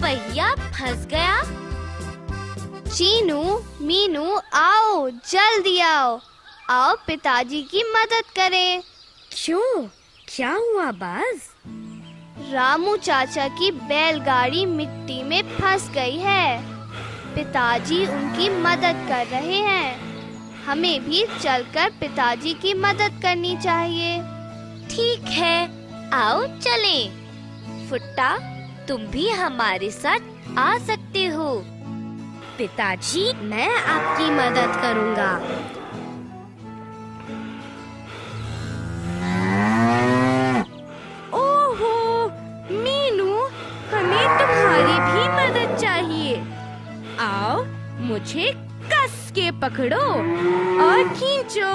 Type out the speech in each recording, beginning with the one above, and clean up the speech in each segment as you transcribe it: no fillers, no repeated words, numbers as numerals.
पहिया फंस गया। चीनू, मीनू, आओ, जल्दी आओ, आओ पिताजी की मदद करें। क्यों, क्या हुआ बाज? रामू चाचा की बैलगाड़ी मिट्टी में फंस गई है। पिताजी उनकी मदद कर रहे हैं। हमें भी चलकर पिताजी की मदद करनी चाहिए। ठीक है, आओ चलें। फुट्टा, तुम भी हमारे साथ आ सकते हो। पिताजी, मैं आपकी मदद करूंगा। ओहो, मीनू, हमें तुम्हारी भी मदद चाहिए। आओ, मुझे कस के पकड़ो और खींचो।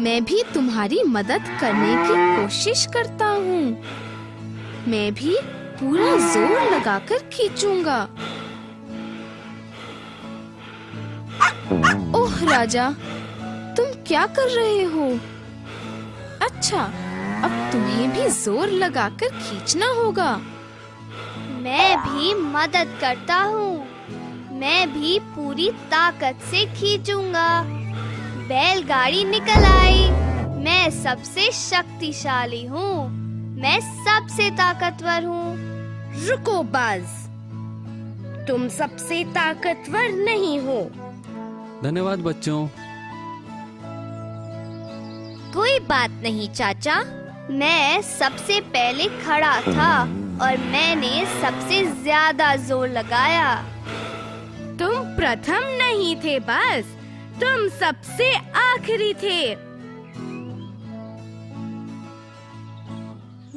मैं भी तुम्हारी मदद करने की कोशिश करता हूँ। मैं भी पूरा जोर लगाकर खींचूंगा। ओह राजा, तुम क्या कर रहे हो? अच्छा, अब तुम्हें भी जोर लगाकर खींचना होगा। मैं भी मदद करता हूँ। मैं भी पूरी ताकत से खींचूंगा। बैलगाड़ी निकल आई। मैं सबसे शक्तिशाली हूँ। मैं सबसे ताकतवर हूँ। रुको बाज, तुम सबसे ताकतवर नहीं हो। धन्यवाद बच्चों। कोई बात नहीं चाचा। मैं सबसे पहले खड़ा था और मैंने सबसे ज्यादा जोर लगाया। तुम प्रथम नहीं थे बाज, तुम सबसे आखिरी थे।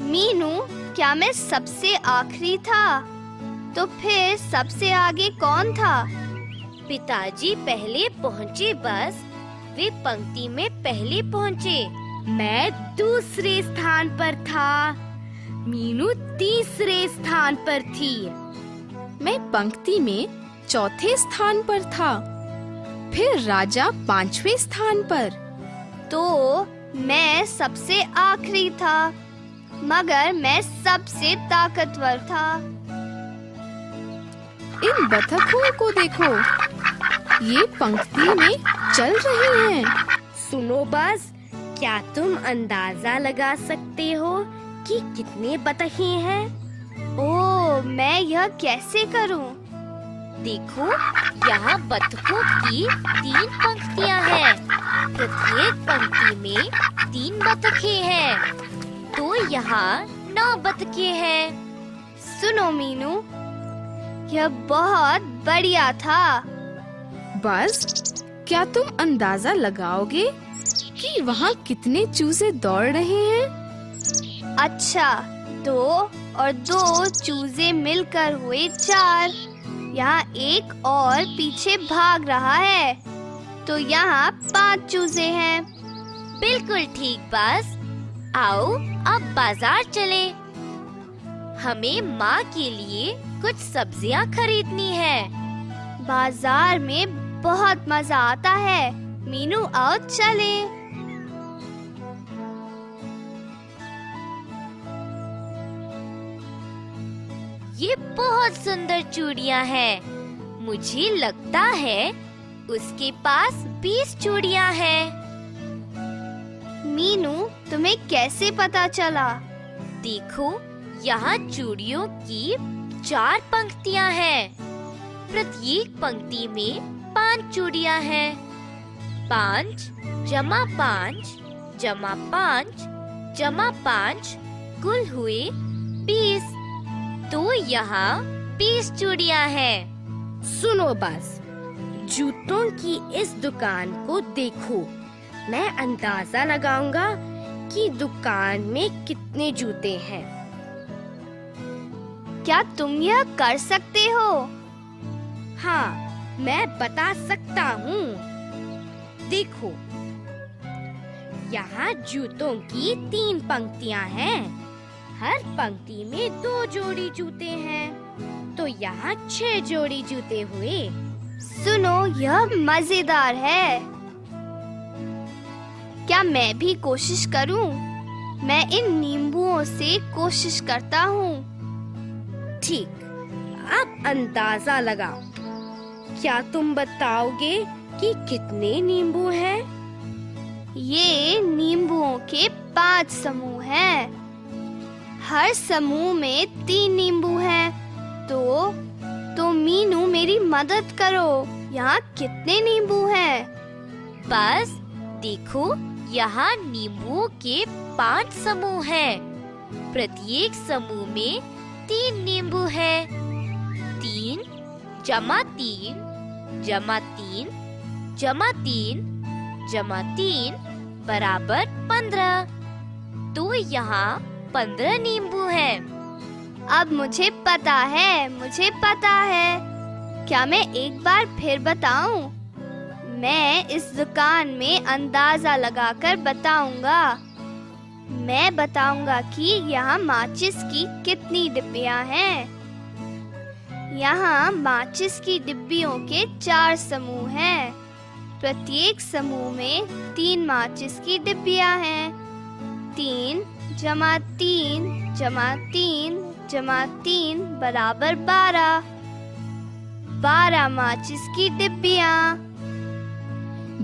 मीनू, क्या मैं सबसे आखिरी था? तो फिर सबसे आगे कौन था? पिताजी पहले पहुँचे बस। वे पंक्ति में पहले पहुँचे। मैं दूसरे स्थान पर था। मीनू तीसरे स्थान पर थी। मैं पंक्ति में चौथे स्थान पर था। फिर राजा 5वें स्थान पर। तो मैं सबसे आखिरी था, मगर मैं सबसे ताकतवर था। इन बतखों को देखो, ये पंक्ति में चल रही हैं। सुनो बाज, क्या तुम अंदाजा लगा सकते हो कि कितने बतखें हैं? ओह, मैं यह कैसे करूं? देखो, यहाँ बतखों की 3 पंक्तियाँ हैं। प्रत्येक पंक्ति में 3 बतखें हैं। तो यहाँ 9 बतखें हैं। सुनो मीनू, यह बहुत बढ़िया था। बस, क्या तुम अंदाजा लगाओगे कि वहाँ कितने चूजे दौड़ रहे हैं? अच्छा, 2 और 2 चूजे मिलकर हुए 4। यहाँ एक और पीछे भाग रहा है, तो यहाँ 5 चूजे हैं। बिल्कुल ठीक बस। आओ अब बाजार चले। हमें माँ के लिए कुछ सब्जियाँ खरीदनी है। बाजार में बहुत मजा आता है। मीनू, आओ चले। ये बहुत सुंदर चूड़ियाँ हैं। मुझे लगता है उसके पास 20 चूड़ियाँ हैं। मीनू, तुम्हें कैसे पता चला? देखो, यहाँ चूड़ियों की 4 पंक्तियाँ हैं। प्रत्येक पंक्ति में 5 चूड़ियाँ हैं। 5 जमा 5 जमा 5 जमा 5 कुल हुए 20। तो यहाँ 20 चूड़ियाँ हैं। सुनो बाज, जूतों की इस दुकान को देखो। मैं अंदाजा लगाऊंगा कि दुकान में कितने जूते हैं। क्या तुम यह कर सकते हो? हाँ, मैं बता सकता हूँ। देखो, यहाँ जूतों की 3 पंक्तियाँ हैं। हर पंक्ति में 2 जोड़ी जूते हैं, तो यहाँ 6 जोड़ी जूते हुए। सुनो, यह मजेदार है। क्या मैं भी कोशिश करूं? मैं इन नींबुओं से कोशिश करता हूँ। ठीक, अब अंदाजा लगाओ। क्या तुम बताओगे कि कितने नींबू हैं? ये नींबुओं के 5 समूह हैं। हर समूह में 3 नींबू हैं। तो मीनू मेरी मदद करो। यहाँ कितने नींबू हैं? बस देखो, यहाँ नींबुओं के 5 समूह हैं। प्रत्येक समूह में 3 नींबू हैं। 3 जमा 3 जमा 3 जमा 3 जमा 3 बराबर 15। तो यहाँ 15 नींबू हैं। अब मुझे पता है। क्या मैं एक बार फिर बताऊं? मैं इस दुकान में अंदाजा लगाकर बताऊंगा। मैं बताऊंगा कि यहाँ माचिस की कितनी डिब्बियाँ हैं। यहाँ माचिस की डिब्बियों के 4 समूह हैं। प्रत्येक समूह में 3 माचिस की डिब्बियाँ हैं। 3 जमा 3 जमा 3 जमा 3 बराबर 12। 12 माचिस की डिब्बियाँ।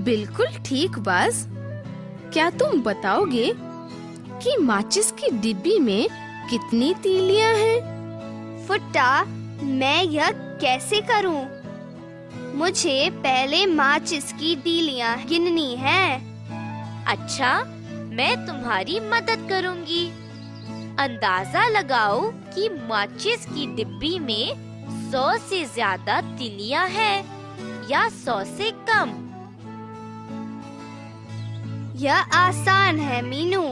बिल्कुल ठीक बस। क्या तुम बताओगे कि माचिस की डिब्बी में कितनी तीलियां हैं? फुट्टा, मैं यह कैसे करूं? मुझे पहले माचिस की तीलियां गिननी हैं। अच्छा, मैं तुम्हारी मदद करूंगी। अंदाजा लगाओ कि माचिस की डिब्बी में 100 से ज्यादा तीलियां हैं या 100 से कम। यह आसान है मीनू।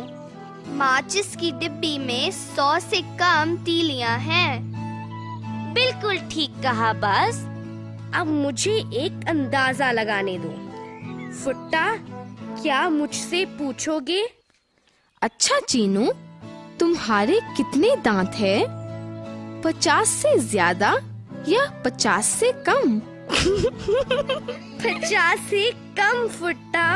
माचिस की डिब्बी में 100 से कम तीलियां हैं। बिल्कुल ठीक कहा बस। अब मुझे एक अंदाजा लगाने दो। फुट्टा, क्या मुझसे पूछोगे? अच्छा चीनू, तुम्हारे कितने दांत हैं? 50 से ज्यादा या 50 से कम? 50 से कम फुट्टा।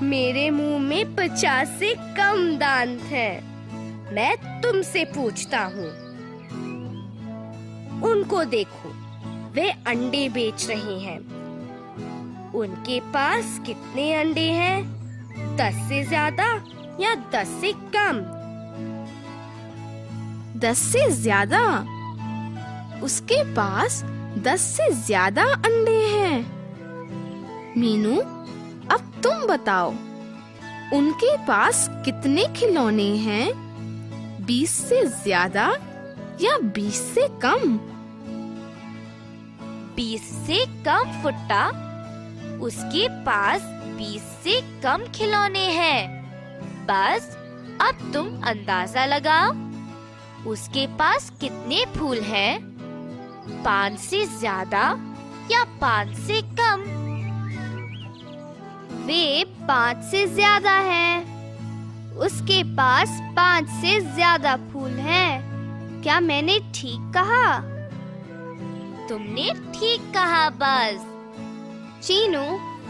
मेरे मुंह में 50 से कम दांत हैं। मैं तुमसे पूछता हूँ। उनको देखो, वे अंडे बेच रहे हैं। उनके पास कितने अंडे हैं? 10 से ज्यादा या 10 से कम? 10 से ज्यादा। उसके पास 10 से ज्यादा अंडे हैं। मीनू, अब तुम बताओ, उनके पास कितने खिलौने हैं? 20 से ज्यादा या 20 से कम? 20 से कम फुट्टा। उसके पास 20 से कम खिलौने हैं। बस अब तुम अंदाजा लगाओ, उसके पास कितने फूल हैं? 5 से ज्यादा या 5 से कम? वे 5 से ज्यादा हैं। उसके पास 5 से ज्यादा फूल हैं। क्या मैंने ठीक कहा? तुमने ठीक कहा बस। चीनू,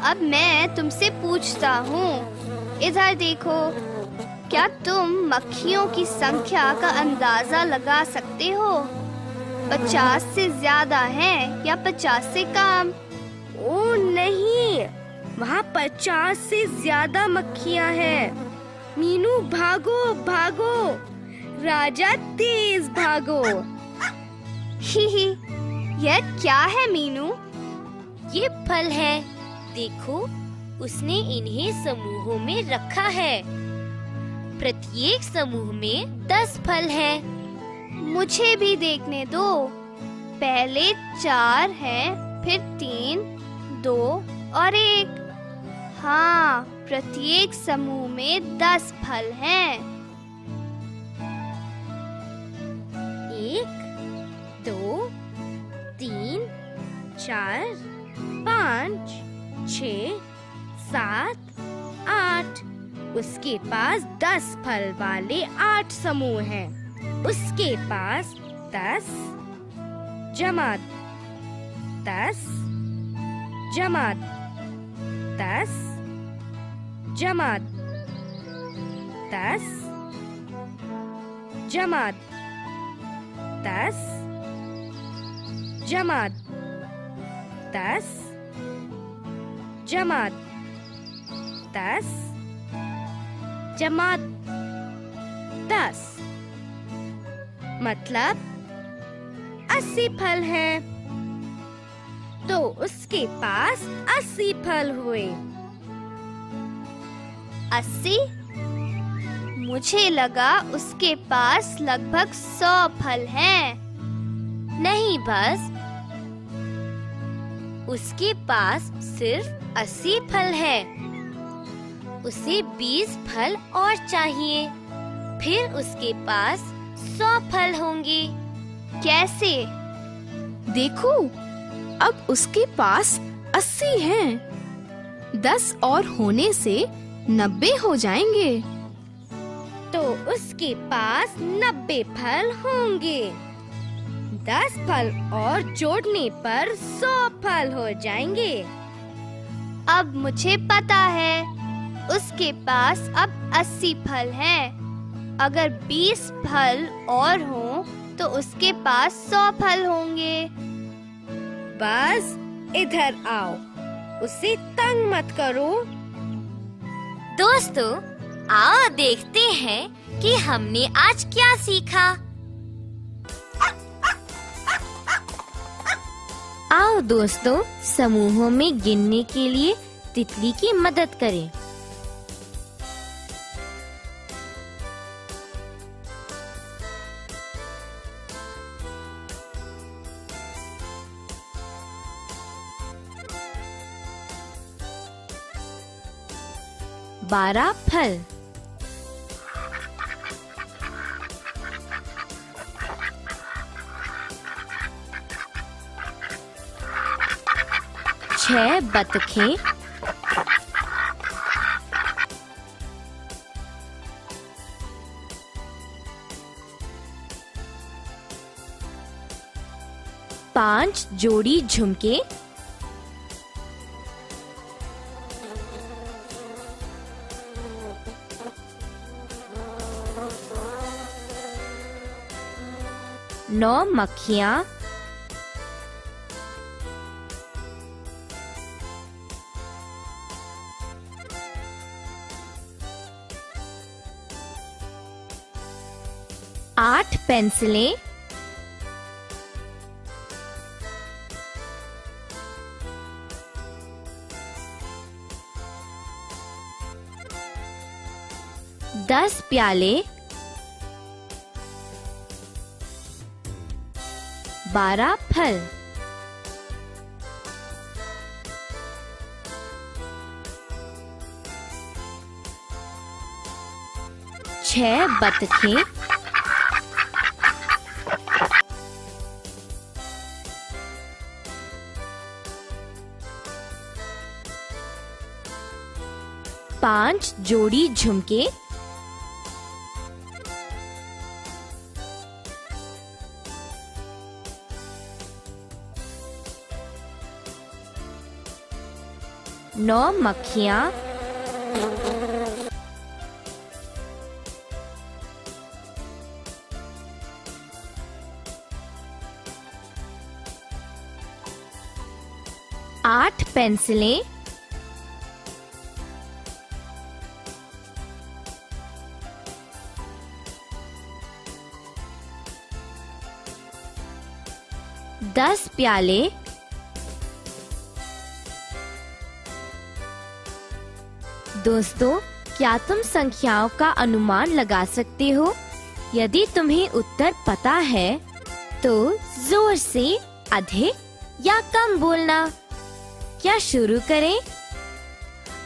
अब मैं तुमसे पूछता हूँ। इधर देखो, क्या तुम मक्खियों की संख्या का अंदाजा लगा सकते हो? 50 से ज्यादा हैं या 50 से कम? ओ नहीं, वहाँ 50 से ज्यादा मक्खियाँ हैं। मीनू भागो भागो, राजा तेज भागो। ही, यह क्या है मीनू? ये फल है। देखो, उसने इन्हें समूहों में रखा है। प्रत्येक समूह में 10 फल हैं। मुझे भी देखने दो। पहले 4 हैं, फिर 3, 2 और 1। हाँ, प्रत्येक समूह में 10 फल हैं। 1, 2, 3, 4, 5, 6, 7, 8। उसके पास 10 फल वाले 8 समूह हैं। उसके पास 10 जमा 10 जमा 10 जमा 10 जमा 10 जमा 10 जमा 10 जमा 10 मतलब 80 फल हैं। तो उसके पास 80 फल हुए। 80? मुझे लगा उसके पास लगभग 100 फल हैं। नहीं बस, उसके पास सिर्फ 80 फल है। उसे 20 फल और चाहिए, फिर उसके पास 100 फल होंगे। कैसे? देखो, अब उसके पास 80 हैं। 10 और होने से 90 हो जाएंगे। तो उसके पास 90 फल होंगे। 10 फल और जोड़ने पर 100 फल हो जाएंगे। अब मुझे पता है, उसके पास अब 80 फल हैं। अगर 20 फल और हों तो उसके पास 100 फल होंगे। बस इधर आओ, उसे तंग मत करो। दोस्तों, आओ देखते हैं कि हमने आज क्या सीखा। आओ दोस्तों, समूहों में गिनने के लिए तितली की मदद करें। बारह फल, छह बतखें, पांच जोड़ी झुमके, नौ मक्खियाँ, आठ पेंसिलें, दस प्याले, 12 फल, छह बतखें, पांच जोड़ी झुमके, नौ मक्खियाँ, आठ पेंसिलें, दस प्याले, दोस्तों, क्या तुम संख्याओं का अनुमान लगा सकते हो? यदि तुम्हें उत्तर पता है तो जोर से अधिक या कम बोलना। क्या शुरू करें?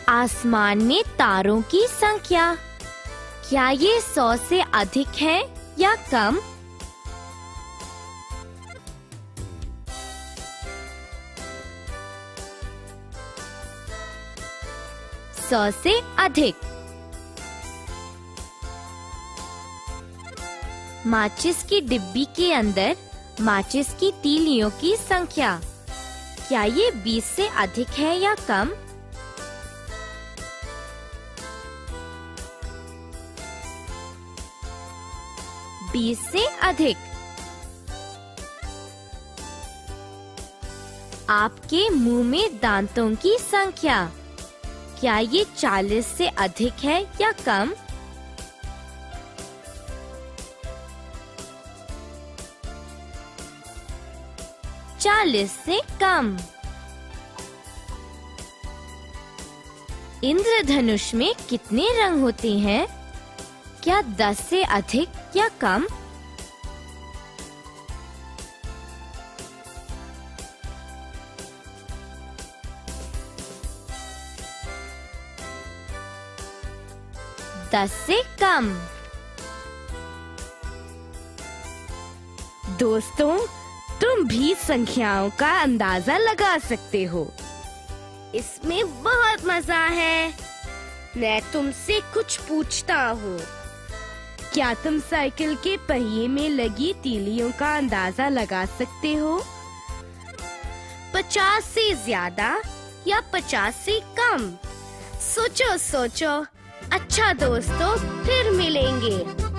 आसमान में तारों की संख्या, क्या ये 100 से अधिक है या कम? सौ से अधिक। माचिस की डिब्बी के अंदर माचिस की तीलियों की संख्या, क्या ये 20 से अधिक है या कम? बीस से अधिक। आपके मुंह में दांतों की संख्या, क्या ये 40 से अधिक है या कम? चालीस से कम। इंद्रधनुष में कितने रंग होते हैं? क्या 10 से अधिक या कम? दस से कम। दोस्तों, तुम भी संख्याओं का अंदाजा लगा सकते हो। इसमें बहुत मजा है। मैं तुमसे कुछ पूछता हूँ। क्या तुम साइकिल के पहिए में लगी तीलियों का अंदाजा लगा सकते हो? 50 से ज्यादा या 50 से कम? सोचो सोचो। अच्छा दोस्तों, फिर मिलेंगे।